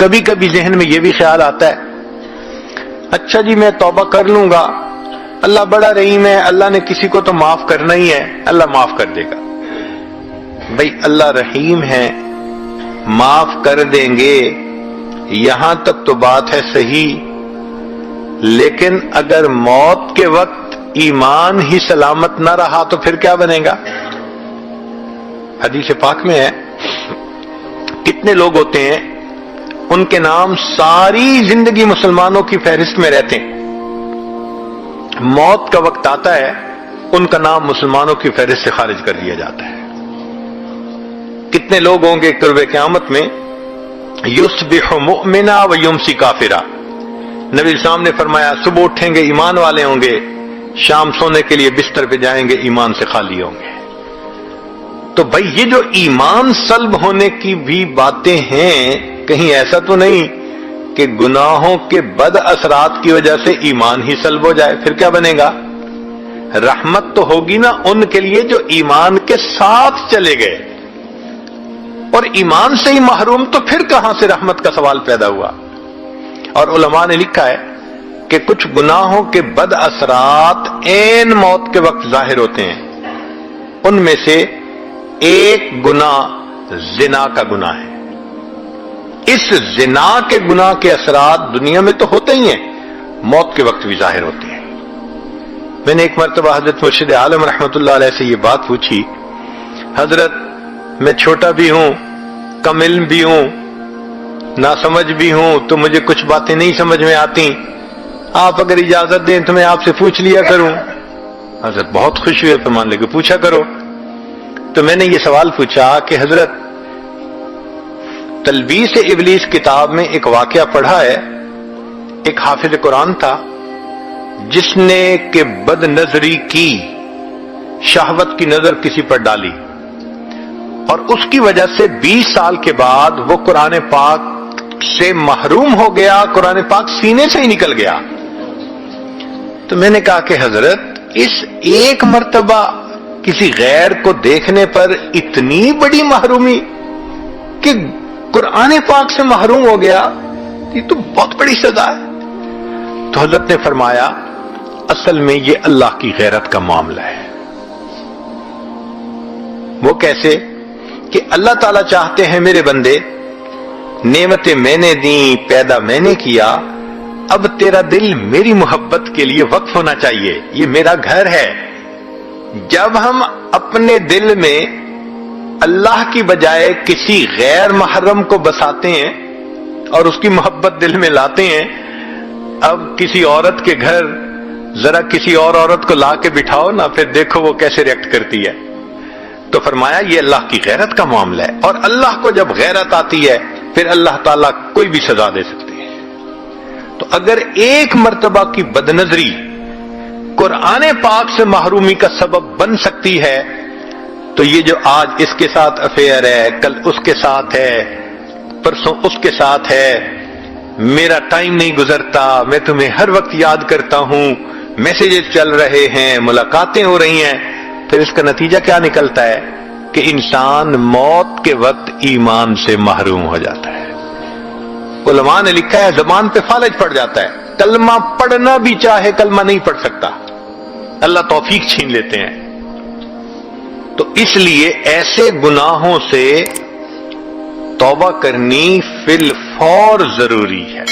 کبھی کبھی ذہن میں یہ بھی خیال آتا ہے اچھا جی میں توبہ کر لوں گا، اللہ بڑا رحیم ہے، اللہ نے کسی کو تو معاف کرنا ہی ہے، اللہ معاف کر دے گا۔ بھئی اللہ رحیم ہے، معاف کر دیں گے، یہاں تک تو بات ہے صحیح، لیکن اگر موت کے وقت ایمان ہی سلامت نہ رہا تو پھر کیا بنے گا؟ حدیث پاک میں ہے کتنے لوگ ہوتے ہیں ان کے نام ساری زندگی مسلمانوں کی فہرست میں رہتے ہیں، موت کا وقت آتا ہے ان کا نام مسلمانوں کی فہرست سے خارج کر دیا جاتا ہے۔ کتنے لوگ ہوں گے قرب قیامت میں یصبح مؤمنا و یمسی کافرا، نبی السلام نے فرمایا صبح اٹھیں گے ایمان والے ہوں گے، شام سونے کے لیے بستر پہ جائیں گے ایمان سے خالی ہوں گے۔ تو بھائی یہ جو ایمان سلب ہونے کی بھی باتیں ہیں، کہیں ایسا تو نہیں کہ گناہوں کے بد اثرات کی وجہ سے ایمان ہی سلب ہو جائے، پھر کیا بنے گا؟ رحمت تو ہوگی نا ان کے لیے جو ایمان کے ساتھ چلے گئے، اور ایمان سے ہی محروم تو پھر کہاں سے رحمت کا سوال پیدا ہوا؟ اور علماء نے لکھا ہے کہ کچھ گناہوں کے بد اثرات عین موت کے وقت ظاہر ہوتے ہیں، ان میں سے ایک گناہ زنا کا گناہ ہے۔ اس زنا کے گناہ کے اثرات دنیا میں تو ہوتے ہی ہیں، موت کے وقت بھی ظاہر ہوتے ہیں۔ میں نے ایک مرتبہ حضرت مرشد عالم رحمۃ اللہ علیہ سے یہ بات پوچھی، حضرت میں چھوٹا بھی ہوں، کم علم بھی ہوں، ناسمجھ بھی ہوں، تو مجھے کچھ باتیں نہیں سمجھ میں آتی، آپ اگر اجازت دیں تو میں آپ سے پوچھ لیا کروں۔ حضرت بہت خوشی ہوئی، فرمان لے کے پوچھا کرو۔ تو میں نے یہ سوال پوچھا کہ حضرت تلبیس ابلیس کتاب میں ایک واقعہ پڑھا ہے، ایک حافظ قرآن تھا جس نے کہ بد نظری کی، شہوت کی نظر کسی پر ڈالی، اور اس کی وجہ سے 20 سال کے بعد وہ قرآن پاک سے محروم ہو گیا، قرآن پاک سینے سے ہی نکل گیا۔ تو میں نے کہا کہ حضرت اس ایک مرتبہ کسی غیر کو دیکھنے پر اتنی بڑی محرومی کہ قرآن پاک سے محروم ہو گیا، یہ تو بہت بڑی سزا ہے۔ تو حضرت نے فرمایا اصل میں یہ اللہ کی غیرت کا معاملہ ہے۔ وہ کیسے؟ کہ اللہ تعالیٰ چاہتے ہیں میرے بندے، نعمتیں میں نے دیں، پیدا میں نے کیا، اب تیرا دل میری محبت کے لیے وقف ہونا چاہیے، یہ میرا گھر ہے۔ جب ہم اپنے دل میں اللہ کی بجائے کسی غیر محرم کو بساتے ہیں اور اس کی محبت دل میں لاتے ہیں، اب کسی عورت کے گھر ذرا کسی اور عورت کو لا کے بٹھاؤ نا، پھر دیکھو وہ کیسے ریئیکٹ کرتی ہے۔ تو فرمایا یہ اللہ کی غیرت کا معاملہ ہے، اور اللہ کو جب غیرت آتی ہے پھر اللہ تعالیٰ کوئی بھی سزا دے سکتے ہیں۔ تو اگر ایک مرتبہ کی بدنظری قرآن پاک سے محرومی کا سبب بن سکتی ہے، تو یہ جو آج اس کے ساتھ افیئر ہے، کل اس کے ساتھ ہے، پرسوں اس کے ساتھ ہے، میرا ٹائم نہیں گزرتا، میں تمہیں ہر وقت یاد کرتا ہوں، میسیجز چل رہے ہیں، ملاقاتیں ہو رہی ہیں، پھر اس کا نتیجہ کیا نکلتا ہے کہ انسان موت کے وقت ایمان سے محروم ہو جاتا ہے۔ علماء نے لکھا ہے زبان پہ فالج پڑ جاتا ہے، کلمہ پڑھنا بھی چاہے کلمہ نہیں پڑھ سکتا، اللہ توفیق چھین لیتے ہیں۔ تو اس لیے ایسے گناہوں سے توبہ کرنی فی الفور ضروری ہے۔